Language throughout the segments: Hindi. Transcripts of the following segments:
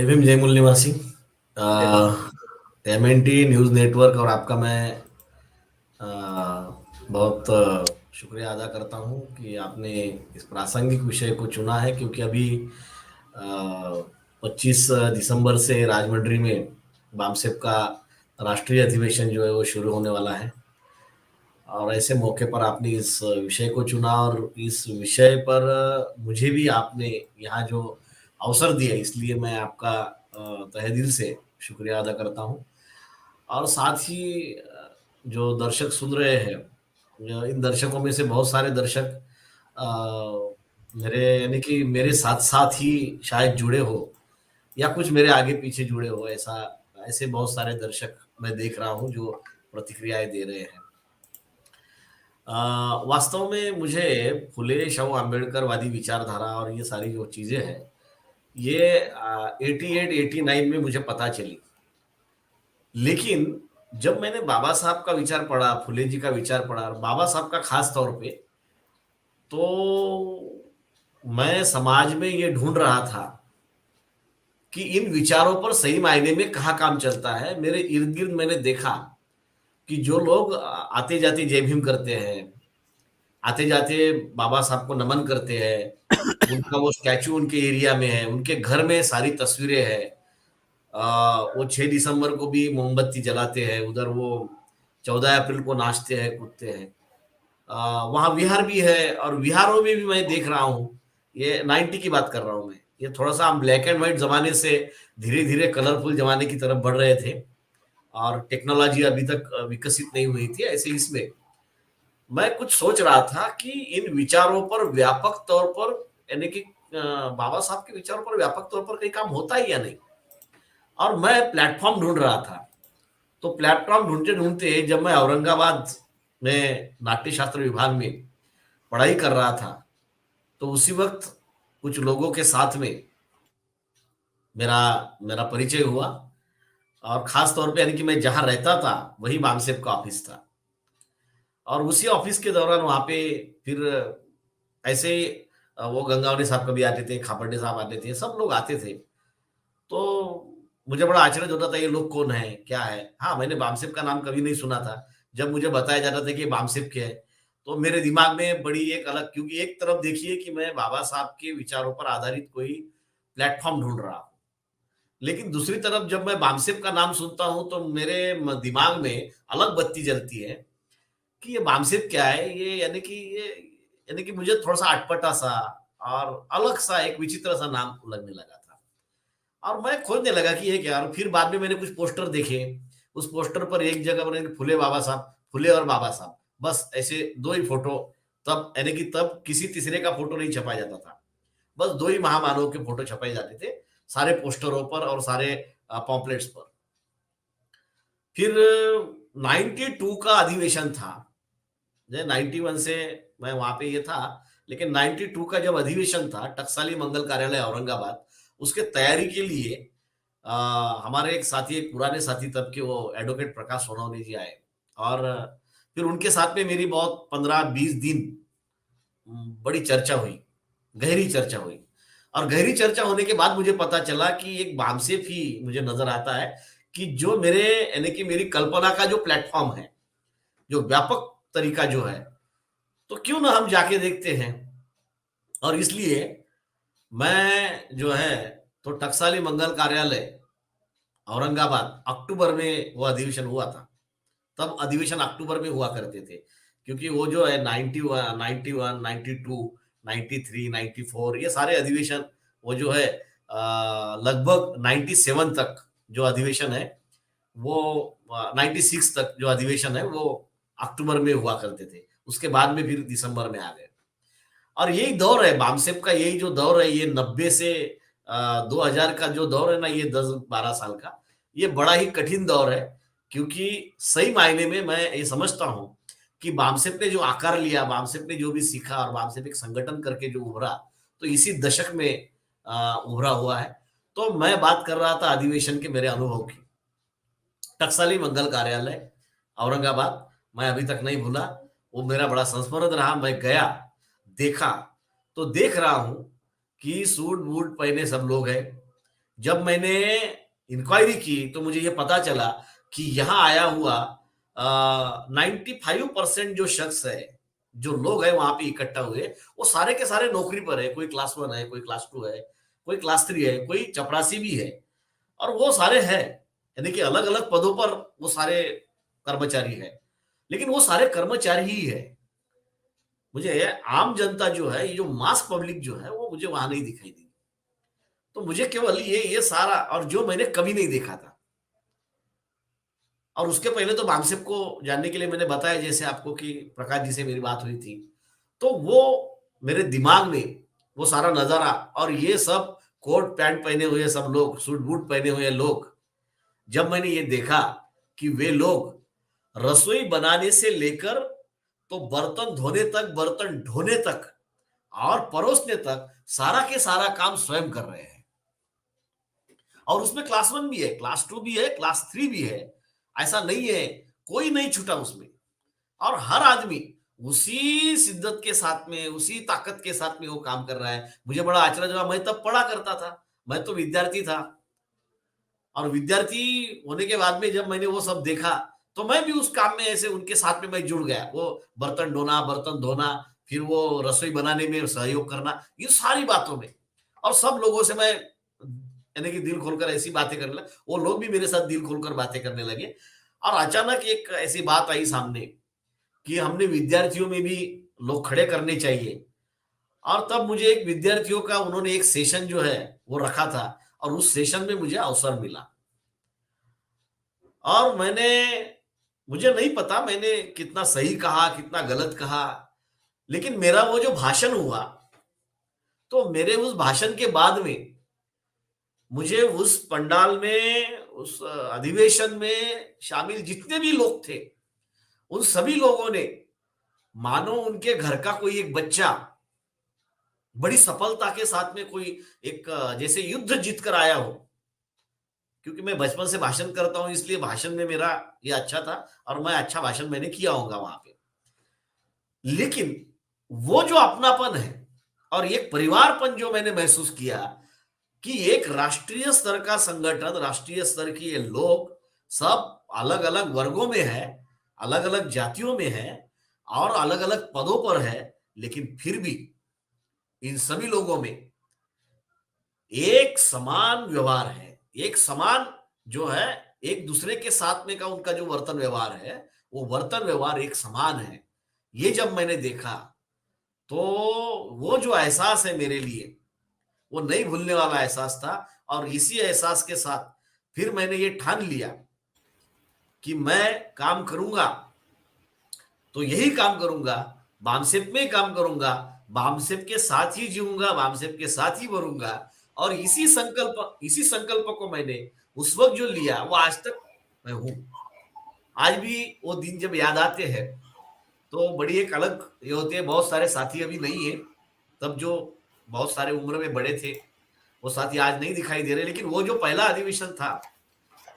जय भीम जय मूल निवासी। जय भीम। एमएनटी न्यूज़ नेटवर्क और आपका मैं बहुत शुक्रिया अदा करता हूँ कि आपने इस प्रासंगिक विषय को चुना है, क्योंकि अभी 25 दिसंबर से राजमंड्री में बामसेप का राष्ट्रीय अधिवेशन जो है वो शुरू होने वाला है। और ऐसे मौके पर आपने इस विषय को चुना और इस विषय पर मुझे भी आपने यहाँ जो अवसर दिया, इसलिए मैं आपका तहे दिल से शुक्रिया अदा करता हूँ। और साथ ही जो दर्शक सुन रहे हैं, इन दर्शकों में से बहुत सारे दर्शक मेरे यानी कि मेरे साथ साथ ही शायद जुड़े हो या कुछ मेरे आगे पीछे जुड़े हो, ऐसा ऐसे बहुत सारे दर्शक मैं देख रहा हूँ जो प्रतिक्रियाएं दे रहे हैं। वास्तव में मुझे फुले शाहू आम्बेडकर वादी विचारधारा और ये सारी जो चीजें हैं, ये 88 89 में मुझे पता चली। लेकिन जब मैंने बाबा साहब का विचार पढ़ा, फुले जी का विचार पढ़ा, और बाबा साहब का खास तौर पे, तो मैं समाज में ये ढूंढ रहा था कि इन विचारों पर सही मायने में कहाँ काम चलता है। मेरे इर्द गिर्द मैंने देखा कि जो लोग आते जाते जय भीम करते हैं, आते जाते बाबा साहब को नमन करते हैं, उनका वो स्टैचू उनके एरिया में है, उनके घर में सारी तस्वीरें हैं। वो 6 दिसंबर को भी मोमबत्ती जलाते हैं, उधर वो 14 अप्रैल को नाचते हैं कूदते हैं। वहाँ विहार भी है, और विहारों में भी मैं देख रहा हूँ, ये 90 की बात कर रहा हूँ मैं, ये थोड़ा सा हम ब्लैक एंड व्हाइट जमाने से धीरे धीरे कलरफुल जमाने की तरफ बढ़ रहे थे, और टेक्नोलॉजी अभी तक विकसित नहीं हुई थी। ऐसे इसमें मैं कुछ सोच रहा था कि इन विचारों पर व्यापक तौर पर, यानी कि बाबा साहब के विचारों पर व्यापक तौर पर कहीं काम होता ही या नहीं। और मैं प्लेटफॉर्म ढूंढ रहा था। तो प्लेटफॉर्म ढूंढते ढूंढते जब मैं औरंगाबाद में नाट्य शास्त्र विभाग में पढ़ाई कर रहा था, तो उसी वक्त कुछ लोगों के साथ में मेरा मेरा परिचय हुआ। और खास तौर पे यानी कि मैं जहां रहता था वही बामसेप का ऑफिस था, और उसी ऑफिस के दौरान वहां पे फिर ऐसे वो गंगावली साहब कभी आते थे, खापर्डे साहब आते थे, सब लोग आते थे। तो मुझे बड़ा आश्चर्य होता था, ये लोग कौन है, क्या है। हाँ, मैंने बामसेप का नाम कभी नहीं सुना था। जब मुझे बताया जाता था कि बामसेप क्या है, तो मेरे दिमाग में बड़ी एक अलग, क्योंकि एक तरफ देखिए कि मैं बाबा साहब के विचारों पर आधारित कोई प्लेटफॉर्म ढूंढ रहा हूँ, लेकिन दूसरी तरफ जब मैं बामसेप का नाम सुनता हूँ तो मेरे दिमाग में अलग बत्ती जलती है कि ये बामसेप क्या है। ये यानी कि मुझे थोड़ा सा अटपटा सा और अलग सा एक विचित्र सा नाम लगने लगा था। और मैं खोजने लगा कि ये क्या। और फिर बाद में मैंने कुछ पोस्टर देखे। उस पोस्टर पर एक जगह मैंने फुले बाबा साहब, फुले और बाबा साहब, बस ऐसे दो ही फोटो। तब यानी कि तब किसी तीसरे का फोटो नहीं छपाया जाता था, बस दो ही महामानवों के फोटो छपाए जाते थे सारे पोस्टरों पर और सारे पॉम्पलेट्स पर। फिर 92 का अधिवेशन था। 91 से मैं वहां पे ये था, लेकिन 92 का जब अधिवेशन था टकसाली मंगल कार्यालय औरंगाबाद, उसके तैयारी के लिए हमारे एक साथी, एक पुराने साथी तब के, वो एडवोकेट प्रकाश सोनवणे जी आए। और फिर उनके साथ में मेरी बहुत 15-20 दिन बड़ी चर्चा हुई, गहरी चर्चा हुई। और गहरी चर्चा होने के बाद मुझे पता चला कि एक बामसेप ही मुझे नजर आता है कि जो मेरे यानी कि मेरी कल्पना का जो प्लेटफॉर्म है, जो व्यापक तरीका जो है, तो क्यों ना हम जाके देखते हैं। और इसलिए मैं जो है, तो टकसाली मंगल कार्यालय औरंगाबाद, अक्टूबर में वो अधिवेशन हुआ था। तब अधिवेशन अक्टूबर में हुआ करते थे, क्योंकि वो जो है 91 91 92 93 94 ये सारे अधिवेशन, वो जो है लगभग 97 तक जो अधिवेशन है, वो 96 तक जो अधिवेशन है वो अक्टूबर में हुआ करते थे। उसके बाद में फिर दिसंबर में आ गए। और यही दौर है बामसेप का, यही जो दौर है, ये 90 से 2000 का जो दौर है ना, ये 10-12 साल का, ये बड़ा ही कठिन दौर है। क्योंकि सही मायने में मैं ये समझता हूं कि बामसेप ने जो आकार लिया, बामसेप ने जो भी सीखा, और बामसेप एक संगठन करके जो उभरा, तो इसी दशक में उभरा हुआ है। तो मैं बात कर रहा था अधिवेशन के मेरे अनुभव की। टकसाली मंगल कार्यालय औरंगाबाद, मैं अभी तक नहीं भूला। वो मेरा बड़ा संस्मरण रहा। मैं गया, देखा, तो देख रहा हूं कि सूट बूट पहने सब लोग हैं, जब मैंने इंक्वायरी की तो मुझे ये पता चला कि यहाँ आया हुआ 95% जो शख्स है, जो लोग हैं वहां पे इकट्ठा हुए, वो सारे के सारे नौकरी पर है। कोई क्लास 1 है, कोई क्लास 2 है, कोई क्लास 3 है, कोई चपरासी भी है, और वो सारे हैं। यानी कि अलग अलग पदों पर वो सारे कर्मचारी है, लेकिन वो सारे कर्मचारी ही है। मुझे आम जनता जो है, ये जो मास पब्लिक जो है, वो मुझे वहां नहीं दिखाई दी। तो मुझे केवल ये सारा, और जो मैंने कभी नहीं देखा था। और उसके पहले तो बामसेप को जानने के लिए मैंने बताया जैसे आपको कि प्रकाश जी से मेरी बात हुई थी, तो वो मेरे दिमाग में वो सारा नजारा, और ये सब कोट पैंट पहने हुए सब लोग, सूट बूट पहने हुए लोग, जब मैंने ये देखा कि वे लोग रसोई बनाने से लेकर तो बर्तन धोने तक, बर्तन ढोने तक और परोसने तक सारा के सारा काम स्वयं कर रहे हैं। और उसमें क्लास 1 भी है, क्लास 2 भी है, क्लास 3 भी है। ऐसा नहीं है, कोई नहीं छूटा उसमें। और हर आदमी उसी शिद्दत के साथ में, उसी ताकत के साथ में वो काम कर रहा है। मुझे बड़ा आश्चर्य हुआ, मैं तब पढ़ा करता था, मैं तो विद्यार्थी था। और विद्यार्थी होने के बाद में जब मैंने वो सब देखा, तो मैं भी उस काम में ऐसे उनके साथ में मैं जुड़ गया। वो बर्तन ढोना, बर्तन धोना, फिर वो रसोई बनाने में सहयोग करना, ये सारी बातों में। और सब लोगों से मैं यानी कि दिल खोलकर ऐसी बातें करने लगा, वो लोग भी मेरे साथ दिल खोलकर बातें करने लगे। और अचानक एक ऐसी बात आई सामने कि हमने विद्यार्थियों में भी लोग खड़े करने चाहिए। और तब मुझे एक विद्यार्थियों का उन्होंने एक सेशन जो है वो रखा था, और उस सेशन में मुझे अवसर मिला। और मुझे नहीं पता मैंने कितना सही कहा, कितना गलत कहा, लेकिन मेरा वो जो भाषण हुआ, तो मेरे उस भाषण के बाद में मुझे उस पंडाल में, उस अधिवेशन में शामिल जितने भी लोग थे, उन सभी लोगों ने मानो उनके घर का कोई एक बच्चा बड़ी सफलता के साथ में कोई एक जैसे युद्ध जीत कर आया हो। क्योंकि मैं बचपन से भाषण करता हूं, इसलिए भाषण में मेरा ये अच्छा था, और मैं अच्छा भाषण मैंने किया होगा वहां पे। लेकिन वो जो अपनापन है और एक परिवारपन जो मैंने महसूस किया कि एक राष्ट्रीय स्तर का संगठन, राष्ट्रीय स्तर के ये लोग सब अलग अलग वर्गों में है, अलग अलग जातियों में है, और अलग अलग पदों पर है, लेकिन फिर भी इन सभी लोगों में एक समान व्यवहार है, एक समान जो है, एक दूसरे के साथ में का उनका जो वर्तन व्यवहार है, वो वर्तन व्यवहार एक समान है। ये जब मैंने देखा, तो वो जो एहसास है मेरे लिए, वो नहीं भूलने वाला एहसास था। और इसी एहसास के साथ फिर मैंने ये ठान लिया कि मैं काम करूंगा तो यही काम करूंगा, बामसेप में काम करूंगा, बामसेप के साथ ही जीऊंगा, बामसेप के साथ ही मरूंगा। और इसी संकल्प को मैंने उस वक्त जो लिया, वो आज तक मैं हूं। आज भी वो दिन जब याद आते हैं, तो बड़ी एक अलग ये होती है। बहुत सारे साथी अभी नहीं है, तब जो बहुत सारे उम्र में बड़े थे, वो साथी आज नहीं दिखाई दे रहे। लेकिन वो जो पहला अधिवेशन था,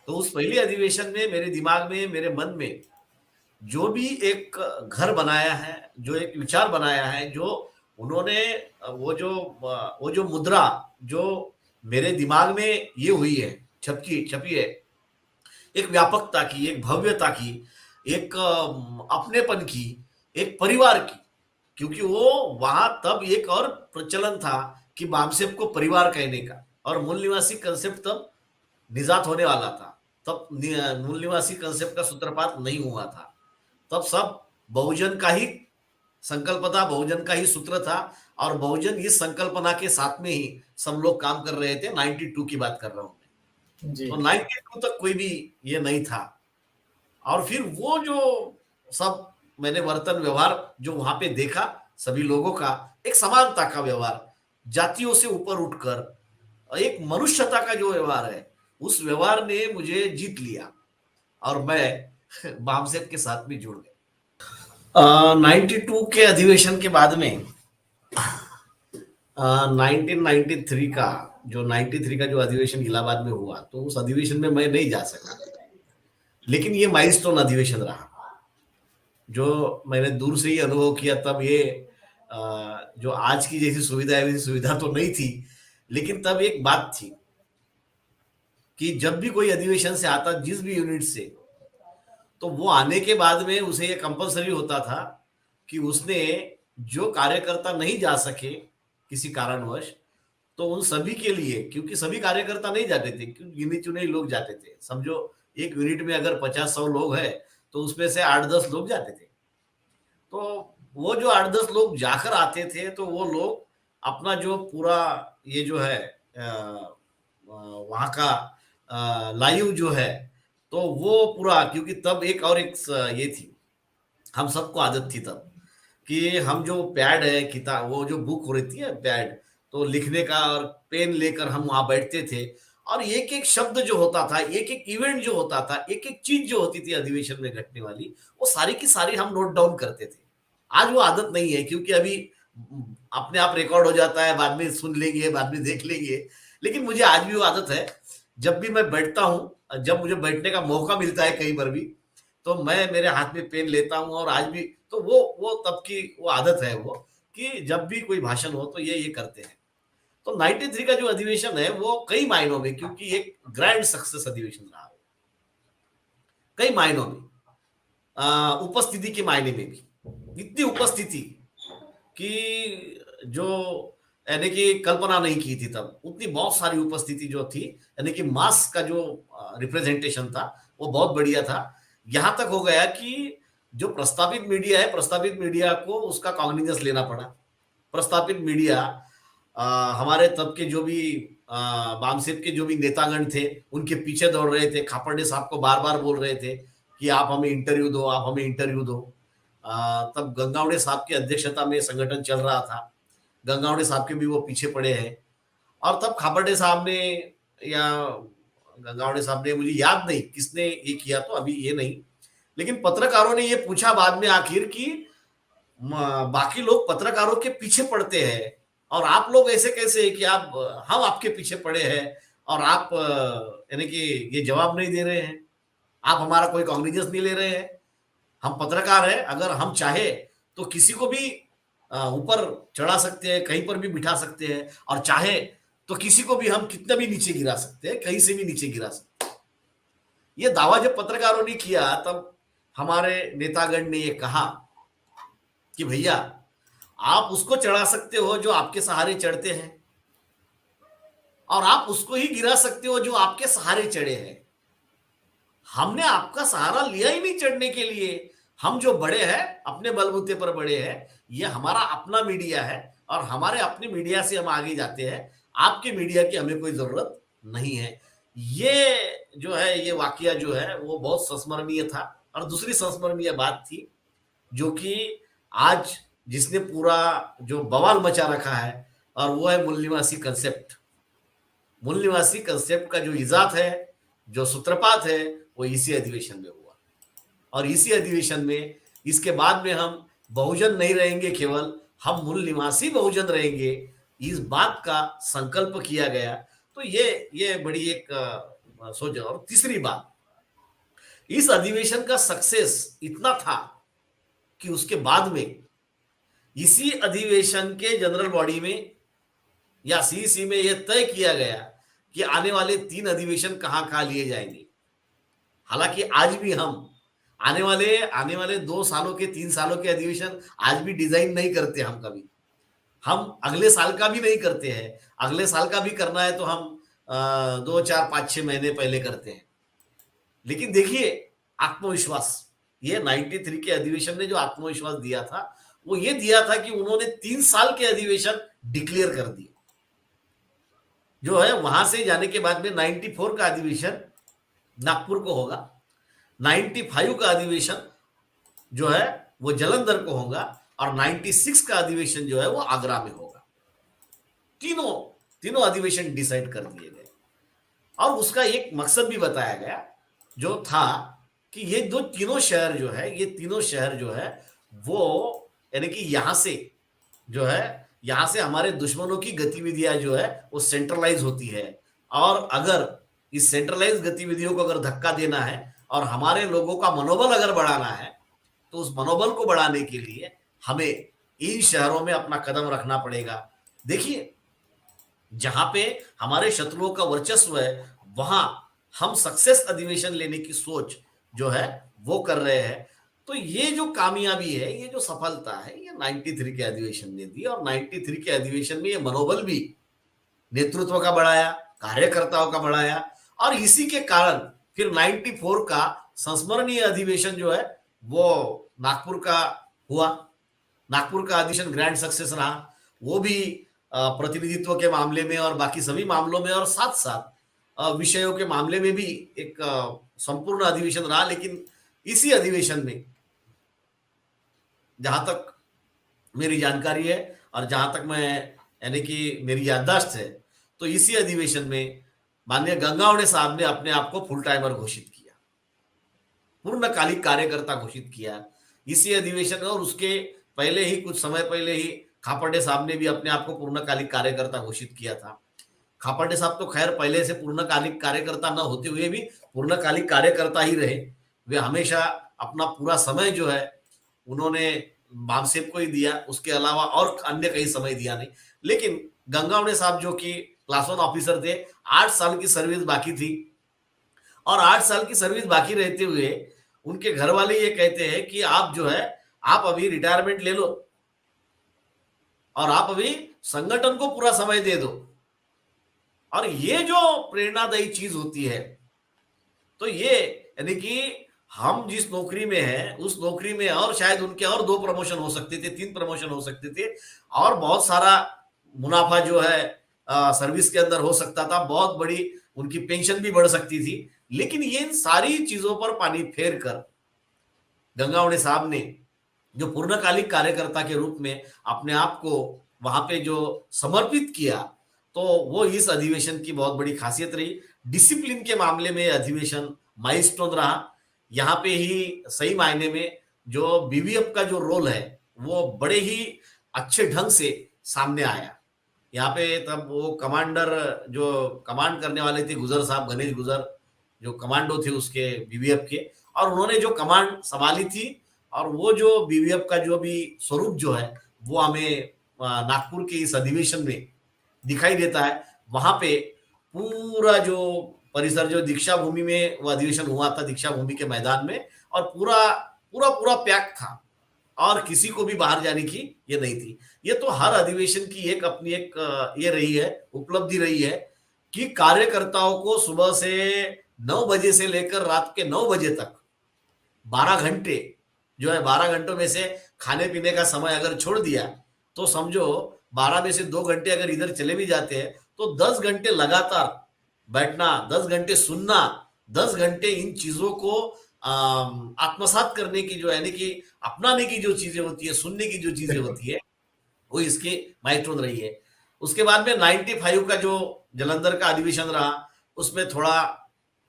तो उस पहले अधिवेशन में मेरे दिमाग में, मेरे मन में जो भी एक घर बनाया है, जो एक विचार बनाया है, जो उन्होंने वो जो मुद्रा जो मेरे दिमाग में ये हुई है, छपकी छपी है, एक व्यापकता की, एक भव्यता की, एक अपनेपन की, एक परिवार की। क्योंकि वो वहां तब एक और प्रचलन था कि बामसेप को परिवार कहने का, और मूल निवासी कंसेप्ट तब निजात होने वाला था। तब मूल निवासी कंसेप्ट का सूत्रपात नहीं हुआ था। तब सब बहुजन का ही संकल्प था, बहुजन का ही सूत्र था, और बहुजन इस संकल्पना के साथ में ही सब लोग काम कर रहे थे। 92 की बात कर रहा हूं मैं। जी। तो 92 तक कोई भी ये नहीं था। और फिर वो जो सब मैंने वर्तन व्यवहार जो वहां पे देखा, सभी लोगों का एक समानता का व्यवहार, जातियों से ऊपर उठकर एक मनुष्यता का जो व्यवहार है, उस व्यवहार ने मुझे जीत लिया, और मैं बामसेप के साथ भी जुड़ गया। 92 के अधिवेशन के बाद में 1993 का 93 का जो अधिवेशन इलाहाबाद में हुआ, तो उस अधिवेशन में मैं नहीं जा सका। लेकिन ये माइलस्टोन अधिवेशन रहा, जो मैंने दूर से ही अनुभव किया। तब ये जो आज की जैसी सुविधा है, वैसी सुविधा तो नहीं थी, लेकिन तब एक बात थी कि जब भी कोई अधिवेशन से आता, जिस भी यूनिट से, तो वो आने के बाद में उसे ये कंपलसरी होता था कि उसने, जो कार्यकर्ता नहीं जा सके किसी कारणवश, तो उन सभी के लिए, क्योंकि सभी कार्यकर्ता नहीं जाते थे, क्योंकि गिने चुने ही लोग जाते थे। समझो एक यूनिट में अगर 50-100 लोग हैं, तो उसमें से 8-10 लोग जाते थे। तो वो जो 8-10 लोग जाकर आते थे, तो वो लोग अपना जो पूरा ये जो है वहाँ का लाइव जो है, तो वो पूरा, क्योंकि तब एक और एक ये थी, हम सबको आदत थी तब कि हम जो पैड है, किताब, वो जो बुक हो रहती है पैड, तो लिखने का, और पेन लेकर हम वहां बैठते थे, और एक एक शब्द जो होता था, एक एक इवेंट जो होता था, एक एक चीज जो होती थी अधिवेशन में घटने वाली, वो सारी की सारी हम नोट डाउन करते थे। आज वो आदत नहीं है, क्योंकि अभी अपने आप रिकॉर्ड हो जाता है, बाद में सुन लेंगे, बाद में देख लेंगे। लेकिन मुझे आज भी वो आदत है, जब भी मैं बैठता हूँ, जब मुझे बैठने का मौका मिलता है कहीं पर भी, तो मैं मेरे हाथ में पेन लेता हूँ, और आज भी, तो वो तब की वो आदत है, वो कि जब भी कोई भाषण हो तो ये करते हैं। तो 93 का जो अधिवेशन है वो कई मायनों में, क्योंकि एक ग्रैंड सक्सेस अधिवेशन रहा, कई मायनों में, उपस्थिति के मायने में भी इतनी उपस्थिति कि जो, यानी कि कल्पना नहीं की थी तब, उतनी बहुत सारी उपस्थिति जो थी, यानी कि मास का जो रिप्रेजेंटेशन था वो बहुत बढ़िया था। यहां तक हो गया कि जो प्रस्तावित मीडिया है, प्रस्तावित मीडिया को उसका कॉग्निजेंस लेना पड़ा। प्रस्तावित मीडिया, हमारे तब के जो भी वामसेप के जो भी नेतागण थे, उनके पीछे दौड़ रहे थे, खापर्डे साहब को बार बार बोल रहे थे कि आप हमें इंटरव्यू दो, आप हमें इंटरव्यू दो। तब गंगावड़े साहब की अध्यक्षता में संगठन चल रहा था, गंगावड़े साहब के भी वो पीछे पड़े हैं, और तब खापर्डे साहब ने, या गंगावड़े साहब ने, मुझे याद नहीं किसने ये किया, तो अभी ये नहीं, लेकिन पत्रकारों ने ये पूछा बाद में आखिर कि बाकी लोग पत्रकारों के पीछे पड़ते हैं, और आप लोग ऐसे कैसे, कि आप, हम आपके पीछे पड़े हैं, और आप यानी कि ये जवाब नहीं दे रहे हैं, आप हमारा कोई कॉग्निजेंस नहीं ले रहे हैं। हम पत्रकार हैं, अगर हम चाहे तो किसी को भी ऊपर चढ़ा सकते हैं, कहीं पर भी बिठा सकते हैं, और चाहे तो किसी को भी हम कितना भी नीचे गिरा सकते हैं, कहीं से भी नीचे गिरा सकते हैं। ये दावा जब पत्रकारों ने किया, तब हमारे नेतागण ने ये कहा कि भैया, आप उसको चढ़ा सकते हो जो आपके सहारे चढ़ते हैं, और आप उसको ही गिरा सकते हो जो आपके सहारे चढ़े हैं। हमने आपका सहारा लिया ही नहीं चढ़ने के लिए। हम जो बड़े हैं, अपने बलबूते पर बड़े हैं, ये हमारा अपना मीडिया है, और हमारे अपने मीडिया से हम आगे जाते हैं। आपके मीडिया की हमें कोई जरूरत नहीं है। ये जो है, ये वाकया जो है वो बहुत संस्मरणीय था। और दूसरी संस्मरणीय बात थी, जो कि आज जिसने पूरा जो बवाल मचा रखा है, और वो है मूल निवासी कंसेप्ट। मूल निवासी कंसेप्ट का जो इजात है, जो सूत्रपात है, वो इसी अधिवेशन में हुआ। और इसी अधिवेशन में, इसके बाद में हम बहुजन नहीं रहेंगे केवल, हम मूल निवासी बहुजन रहेंगे, इस बात का संकल्प किया गया। तो ये बड़ी एक सोच। और तीसरी बात, इस अधिवेशन का सक्सेस इतना था कि उसके बाद में इसी अधिवेशन के जनरल बॉडी में या सीईसी में यह तय किया गया कि आने वाले 3 अधिवेशन कहां कहां लिए जाएंगे। हालांकि आज भी हम आने वाले 2 सालों के, 3 सालों के अधिवेशन आज भी डिजाइन नहीं करते हम कभी। हम अगले साल का भी नहीं करते हैं। अगले साल का भी करना है तो हम 2, 4, 5, 6 महीने पहले करते हैं। लेकिन देखिए, आत्मविश्वास, ये 93 के अधिवेशन ने जो आत्मविश्वास दिया था, वो ये दिया था कि उन्होंने 3 साल के अधिवेशन डिक्लेयर कर दिए। जो है, वहां से जाने के बाद में 94 का अधिवेशन नागपुर को होगा, 95 का अधिवेशन जो है वो जलंधर को होगा, और 96 का अधिवेशन जो है वो आगरा में होगा। तीनों तीनों अधिवेशन डिसाइड कर दिए गए, और उसका एक मकसद भी बताया गया, जो था कि ये तीनों शहर जो है वो, यानी कि यहां से जो है, यहां से हमारे दुश्मनों की गतिविधियां जो है वो सेंट्रलाइज होती है। और अगर इस सेंट्रलाइज गतिविधियों को अगर धक्का देना है, और हमारे लोगों का मनोबल अगर बढ़ाना है, तो उस मनोबल को बढ़ाने के लिए हमें इन शहरों में अपना कदम रखना पड़ेगा। देखिए, जहां पे हमारे शत्रुओं का वर्चस्व है, वहां हम सक्सेस अधिवेशन लेने की सोच जो है वो कर रहे हैं। तो ये जो कामयाबी है, ये जो सफलता है, ये 93 के अधिवेशन ने दी, और 93 के अधिवेशन में ये मनोबल भी नेतृत्व का बढ़ाया, कार्यकर्ताओं का बढ़ाया, और इसी के कारण फिर 94 का संस्मरणीय अधिवेशन जो है वो नागपुर का हुआ। नागपुर का अधिवेशन ग्रैंड सक्सेस रहा। वो भी प्रतिनिधित्व के मामले में और बाकी सभी मामलों में, और साथ साथ विषयों के मामले में भी एक संपूर्ण अधिवेशन रहा। लेकिन इसी अधिवेशन में, जहां तक मेरी जानकारी है और जहां तक मैं, यानी कि मेरी याददाश्त है, तो इसी अधिवेशन में माननीय गंगावड़े साहब ने अपने आप को फुल टाइमर घोषित किया, पूर्णकालिक कार्यकर्ता घोषित किया इसी अधिवेशन में। और उसके पहले ही, कुछ समय पहले ही, खापर्डे साहब ने भी अपने आप को पूर्णकालिक कार्यकर्ता घोषित किया था। खापर्डे साहब तो खैर पहले से पूर्णकालिक कार्यकर्ता न होते हुए भी पूर्णकालिक कार्यकर्ता ही रहे। वे हमेशा अपना पूरा समय जो है उन्होंने बामसेब को ही दिया, उसके अलावा और अन्य कहीं समय दिया नहीं। लेकिन गंगावड़े साहब जो कि क्लास 1 ऑफिसर थे, 8 साल की सर्विस बाकी थी, और 8 साल की सर्विस बाकी रहते हुए उनके घर वाले ये कहते हैं कि आप जो है, आप अभी रिटायरमेंट ले लो और आप अभी संगठन को पूरा समय दे दो। और ये जो प्रेरणादायी चीज होती है, तो ये, यानी कि हम जिस नौकरी में हैं उस नौकरी में और शायद उनके और 2 प्रमोशन हो सकते थे, 3 प्रमोशन हो सकते थे, और बहुत सारा मुनाफा जो है सर्विस के अंदर हो सकता था, बहुत बड़ी उनकी पेंशन भी बढ़ सकती थी। लेकिन ये इन सारी चीजों पर पानी फेर कर गंगावड़े साहब ने जो पूर्णकालिक कार्यकर्ता के रूप में अपने आप को वहां पे जो समर्पित किया, तो वो इस अधिवेशन की बहुत बड़ी खासियत रही। डिसिप्लिन के मामले में अधिवेशन माइलस्टोन रहा। यहाँ पे ही सही मायने में जो बीवीएफ का जो रोल है वो बड़े ही अच्छे ढंग से सामने आया। यहाँ पे तब वो कमांडर जो कमांड करने वाले थे, गुजर साहब, गणेश गुजर, जो कमांडो थे उसके बीवीएफ के, और उन्होंने जो कमांड संभाली थी, और वो जो बीवीएफ का जो भी स्वरूप जो है वो हमें नागपुर के इस अधिवेशन में दिखाई देता है। वहां पे पूरा जो परिसर, जो दीक्षा भूमि में वो अधिवेशन हुआ था, दीक्षा भूमि के मैदान में, और पूरा पूरा पूरा पैक था, और किसी को भी बाहर जाने की ये नहीं थी। ये तो हर अधिवेशन की एक अपनी एक ये रही है, उपलब्धि रही है कि कार्यकर्ताओं को सुबह से 9 बजे से लेकर रात के 9 बजे तक 12 घंटे जो है, 12 घंटों में से खाने पीने का समय अगर छोड़ दिया तो समझो 12 में से 2 घंटे अगर इधर चले भी जाते हैं तो 10 घंटे लगातार बैठना, 10 घंटे सुनना, 10 घंटे इन चीजों को आत्मसात करने की, जो यानी कि अपनाने की जो चीजें होती है, सुनने की जो चीजें होती है, वो इसकी माइलस्टोन रही है। उसके बाद में 95 का जो जलंधर का अधिवेशन रहा, उसमें थोड़ा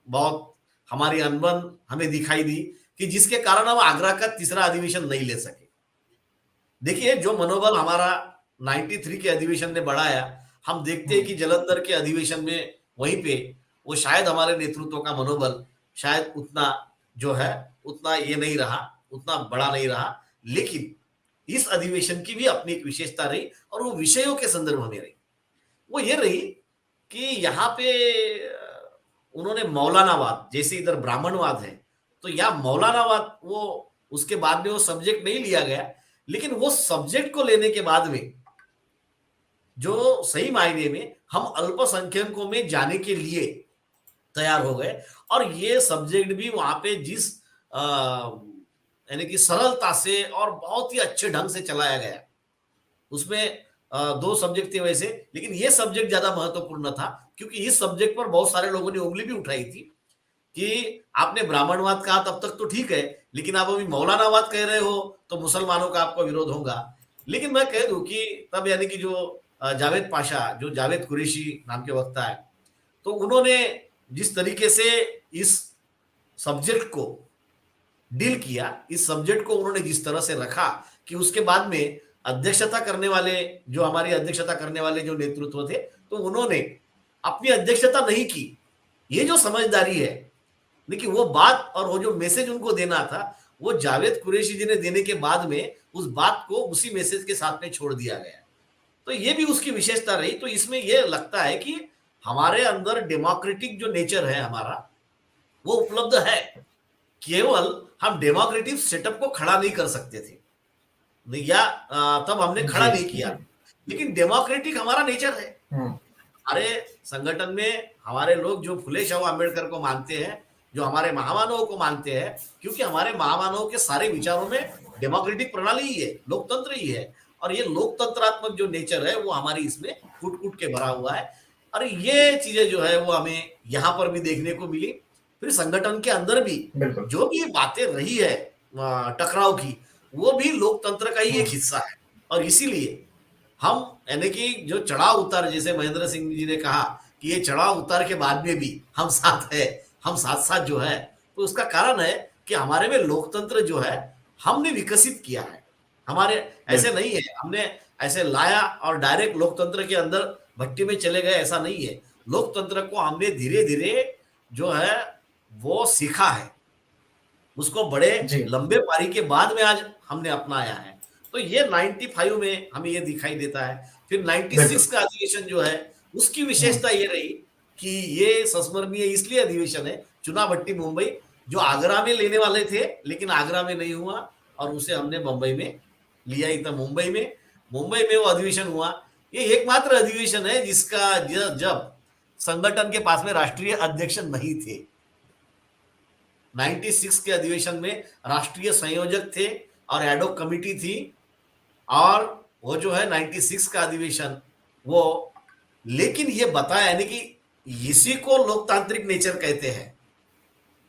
बहुत हमारी अनबन हमें दिखाई दी कि जिसके कारण हम आगरा का तीसरा अधिवेशन नहीं ले सके। देखिए, जो मनोबल हमारा 93 के अधिवेशन ने बढ़ाया, हम देखते हैं कि जलंधर के अधिवेशन में वहीं पे वो शायद हमारे नेतृत्व का मनोबल शायद उतना जो है उतना ये नहीं रहा, उतना बड़ा नहीं रहा। लेकिन इस अधिवेशन की भी अपनी एक विशेषता रही, और वो विषयों के संदर्भ में रही। वो ये रही कि यहाँ पे उन्होंने मौलानावाद, जैसे इधर ब्राह्मणवाद है, तो यहाँ मौलानावाद, वो उसके बाद में वो सब्जेक्ट नहीं लिया गया, लेकिन वो सब्जेक्ट को लेने के बाद में जो सही मायने में हम अल्पसंख्यकों में जाने के लिए तैयार हो गए, और ये सब्जेक्ट भी वहां पे जिस यानी कि सरलता से और बहुत ही अच्छे ढंग से चलाया गया। उसमें 2 सब्जेक्ट थे वैसे, लेकिन ये सब्जेक्ट ज्यादा महत्वपूर्ण था, क्योंकि इस सब्जेक्ट पर बहुत सारे लोगों ने उंगली भी उठाई थी कि आपने ब्राह्मणवाद कहा तब तक तो ठीक है, लेकिन आप अभी मौलानावाद कह रहे हो तो मुसलमानों का आपको विरोध होगा। लेकिन मैं कह दूं कि तब, यानी कि जो जावेद पाशा, जो जावेद कुरैशी नाम के वक्ता है, तो उन्होंने जिस तरीके से इस सब्जेक्ट को डील किया, इस सब्जेक्ट को उन्होंने जिस तरह से रखा, कि उसके बाद में अध्यक्षता करने वाले, जो हमारी अध्यक्षता करने वाले जो नेतृत्व थे, तो उन्होंने अपनी अध्यक्षता नहीं की। ये जो समझदारी है, लेकिन वो बात और वो जो मैसेज उनको देना था, वो जावेद कुरैशी जी ने देने के बाद में उस बात को उसी मैसेज के साथ में छोड़ दिया गया। तो ये भी उसकी विशेषता रही। तो इसमें ये लगता है कि हमारे अंदर डेमोक्रेटिक जो नेचर है हमारा, वो उपलब्ध है। केवल हम डेमोक्रेटिक सेटअप को खड़ा नहीं कर सकते थे, या तब हमने खड़ा जी नहीं किया। जी। लेकिन डेमोक्रेटिक हमारा नेचर है। हम्म। हमारे संगठन में हमारे लोग जो फुले शाह अम्बेडकर को मानते हैं, जो हमारे महामानवों को मानते हैं, क्योंकि हमारे महामानवों के सारे विचारों में डेमोक्रेटिक प्रणाली ही है, लोकतंत्र ही है। और ये लोकतंत्रात्मक जो नेचर है वो हमारी इसमें कूट कूट के भरा हुआ है। और ये चीजें जो है वो हमें यहाँ पर भी देखने को मिली। फिर संगठन के अंदर भी बिल्कुल। जो भी बातें रही है टकराव की, वो भी लोकतंत्र का ही एक हम्म। हिस्सा है। और इसीलिए हम, यानी कि जो चढ़ाव उतार, जैसे महेंद्र सिंह जी ने कहा कि ये चढ़ाव उतार के बाद में भी हम साथ है, हम साथ साथ जो है, तो उसका कारण है कि हमारे में लोकतंत्र जो है हमने विकसित किया है। हमारे ऐसे बिल्कुल। नहीं है हमने ऐसे लाया और डायरेक्ट लोकतंत्र के अंदर भट्टी में चले गए, ऐसा नहीं है। लोकतंत्र को हमने धीरे धीरे जो है वो सीखा है, उसको बड़े जी लंबे पारी के बाद में आज हमने अपनाया है। तो ये 95 में हमें ये दिखाई देता है। फिर 96 बिल्कुल। का अधिवेशन जो है, उसकी हम्म। विशेषता ये रही कि ये संस्मरणीय इसलिए अधिवेशन है, चुनाव भट्टी मुंबई, जो आगरा में लेने वाले थे लेकिन आगरा में नहीं हुआ, और उसे हमने मुंबई में लिया ही था। मुंबई में वो अधिवेशन हुआ। ये एकमात्र अधिवेशन है जिसका जब संगठन के पास में राष्ट्रीय अध्यक्ष नहीं थे। 96 के अधिवेशन में राष्ट्रीय संयोजक थे और एडॉक कमिटी थी। और वो जो है 96 का अधिवेशन वो, लेकिन ये बताया यानी कि इसी को लोकतांत्रिक नेचर कहते हैं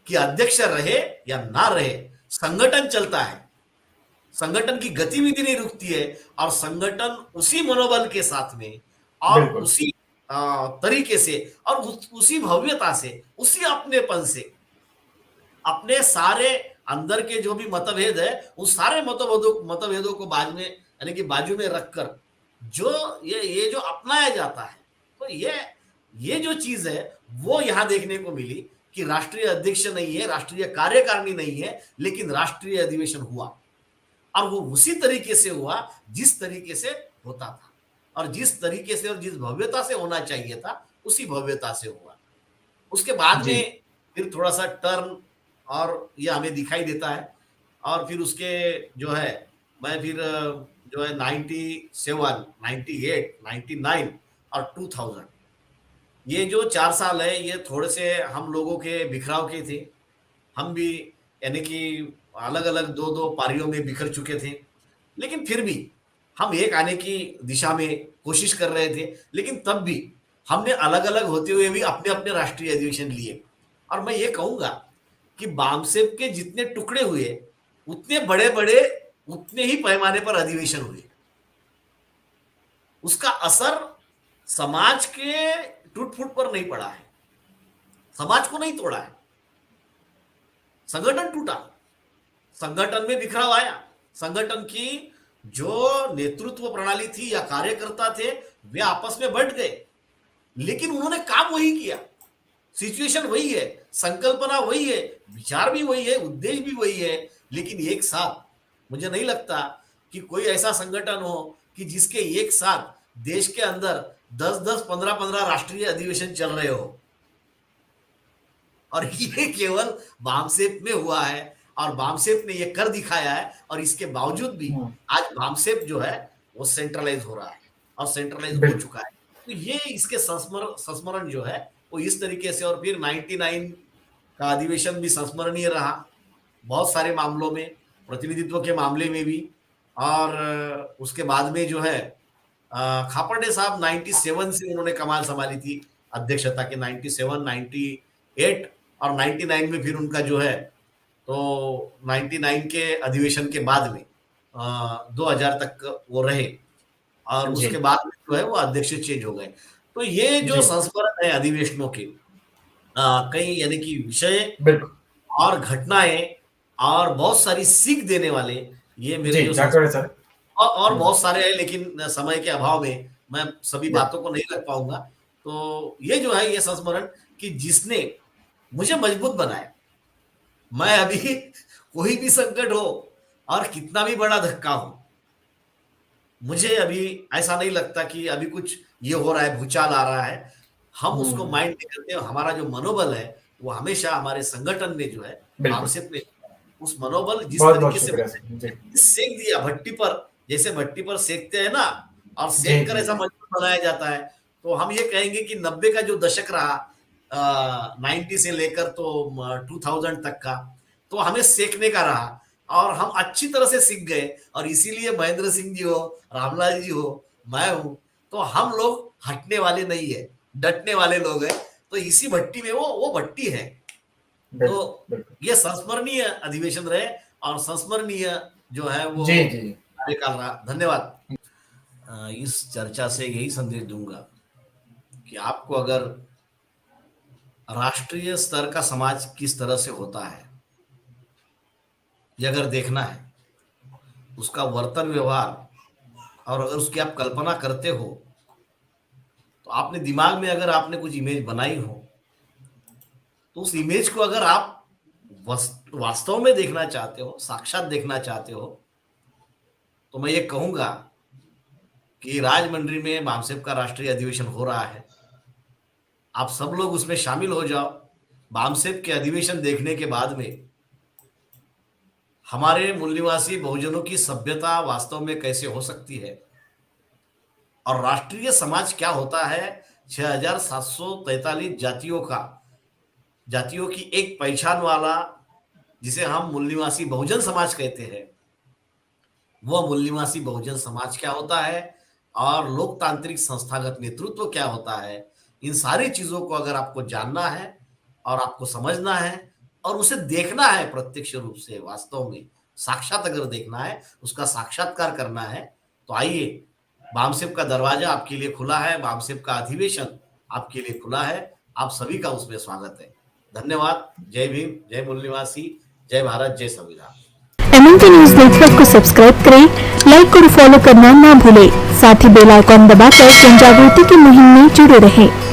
कि अध्यक्ष रहे या ना रहे, संगठन चलता है, संगठन की गतिविधि नहीं रुकती है। और संगठन उसी मनोबल के साथ में और बिल्कुल। उसी तरीके से और उसी भव्यता से, उसी अपनेपन से, अपने सारे अंदर के जो भी मतभेद है उस सारे मतभेदों को बाद में, यानी कि बाजू में रखकर जो ये जो अपनाया जाता है, तो ये जो चीज है वो यहाँ देखने को मिली कि राष्ट्रीय अध्यक्ष नहीं है, राष्ट्रीय कार्यकारिणी नहीं है, लेकिन राष्ट्रीय अधिवेशन हुआ। और वो उसी तरीके से हुआ जिस तरीके से होता था, और जिस तरीके से और जिस भव्यता से होना चाहिए था उसी भव्यता से हुआ। उसके बाद जी में फिर थोड़ा-सा टर्न और ये हमें दिखाई देता है। और फिर उसके जो है, मैं फिर जो है 97, 98, 99 और 2000, ये जो 4 साल है ये थोड़े-से हम लोगों के बिखराव के थे। हम भी यानी कि अलग-अलग 2-2 पारियों में बिखर चुके थे। लेकिन फिर भी हम एक आने की दिशा में कोशिश कर रहे थे। लेकिन तब भी हमने अलग-अलग होते हुए भी अपने-अपने राष्ट्रीय अधिवेशन लिए। और मैं ये कहूँगा कि बामसेब के जितने टुकड़े हुए, उतने बड़े-बड़े, उतने ही पैमाने पर अधिवेशन हुए। उसका असर समाज के टूट-फूट पर नहीं पड़ा है। समाज को नहीं तोड़ा है। संगठन टूटा, संगठन में बिखराव आया, संगठन की जो नेतृत्व प्रणाली थी या कार्यकर्ता थे वे आपस में बंट गए, लेकिन उन्होंने काम वही किया। सिचुएशन वही है, संकल्पना वही है, विचार भी वही है, उद्देश्य भी वही है। लेकिन एक साथ मुझे नहीं लगता कि कोई ऐसा संगठन हो कि जिसके एक साथ देश के अंदर 10-10, 15-15 राष्ट्रीय अधिवेशन चल रहे हो। और ये केवल बामसेप में हुआ है, और बामसेप ने ये कर दिखाया है। और इसके बावजूद भी हम्म। आज बामसेप जो है वो सेंट्रलाइज हो रहा है और सेंट्रलाइज हो बिल्कुल। चुका है। तो ये इसके संस्मरण जो है वो इस तरीके से। और फिर 99 का अधिवेशन भी संस्मरणीय रहा, बहुत सारे मामलों में, प्रतिनिधित्व के मामले में भी। और उसके बाद में जो है खापर्डे साहब 97 से उन्होंने कमान संभाली थी अध्यक्षता के, 97, 98 और 99 में फिर उनका जो है, तो 99 के अधिवेशन के बाद में 2000 तक वो रहे। और जी उसके बाद में जो है वो अध्यक्ष चेंज हो गए। तो ये जो जी। संस्मरण है अधिवेशनों के, कई यानी कि विषय बिल्कुल। और घटनाएं और बहुत सारी सीख देने वाले, ये मेरे जी जो डॉक्टर संस्मरण, सर। और हम्म। बहुत सारे हैं, लेकिन समय के अभाव में मैं सभी बिल्कुल। बातों को नहीं रख पाऊंगा। तो ये जो है ये संस्मरण कि जिसने मुझे मजबूत बनाया। मैं अभी कोई भी संकट हो और कितना भी बड़ा धक्का हो, मुझे अभी ऐसा नहीं लगता कि अभी कुछ ये हो रहा है, भूचाल आ रहा है। हम उसको हम्म। माइंड नहीं करते। हमारा जो मनोबल है वो हमेशा हमारे संगठन ने जो है, बिल्कुल। भामसेप ने उस मनोबल जिस बहुत बहुत तरीके से शुक्रिया सर जी। सेक दिया भट्टी पर, जैसे भट्टी पर सेकते हैं ना, और जी सेक कर जी ऐसा जी। मजबूत बनाया जाता है। तो हम ये कहेंगे कि 90 का जो दशक रहा, 90 से लेकर तो 2000 तक का, तो हमें सेकने का रहा, और हम अच्छी तरह से सीख गए। और इसीलिए महेंद्र सिंह जी हो, रामलाल जी हो, मैं हूं, तो हम लोग हटने वाले नहीं है, डटने वाले लोग हैं। तो इसी भट्टी में वो भट्टी है। तो बिल्कुल बिल्कुल। ये संस्मरणीय अधिवेशन रहे, और संस्मरणीय जो है वो जी जी। कार्यकाल रहा। धन्यवाद। इस चर्चा से यही संदेश दूंगा कि आपको अगर राष्ट्रीय स्तर का समाज किस तरह से होता है, ये अगर देखना है, उसका वर्तन व्यवहार, और अगर उसकी आप कल्पना करते हो, तो आपने दिमाग में अगर आपने कुछ इमेज बनाई हो, तो उस इमेज को अगर आप वास्तव में देखना चाहते हो, साक्षात देखना चाहते हो, तो मैं ये कहूंगा कि राजमंड्री में भामसेप का राष्ट्रीय अधिवेशन हो रहा है। आप सब लोग उसमें शामिल हो जाओ। भामसेप के अधिवेशन देखने के बाद में हमारे मूल निवासी बहुजनों की सभ्यता वास्तव में कैसे हो सकती है, और राष्ट्रीय समाज क्या होता है, 6743 जातियों की एक पहचान वाला, जिसे हम मूल निवासी बहुजन समाज कहते हैं, वह मूल निवासी बहुजन समाज क्या होता है, और लोकतांत्रिक संस्थागत नेतृत्व क्या होता है। इन सारी चीजों को अगर आपको जानना है, और आपको समझना है, और उसे देखना है प्रत्यक्ष रूप से, वास्तव में साक्षात अगर देखना है, उसका साक्षात्कार करना है, तो आइए, भामसेप का दरवाजा आपके लिए खुला है, भामसेप का अधिवेशन आपके लिए खुला है। आप सभी का उसमें स्वागत है। धन्यवाद। जय भीम, जय मूल निवासी, जय भारत, जय संविधान। MNK न्यूज नेटवर्क को सब्सक्राइब करें, लाइक और फॉलो करना ना भूलें। साथ ही बेल आइकॉन दबाकर जन जागृति की मुहिम में जुड़े रहें।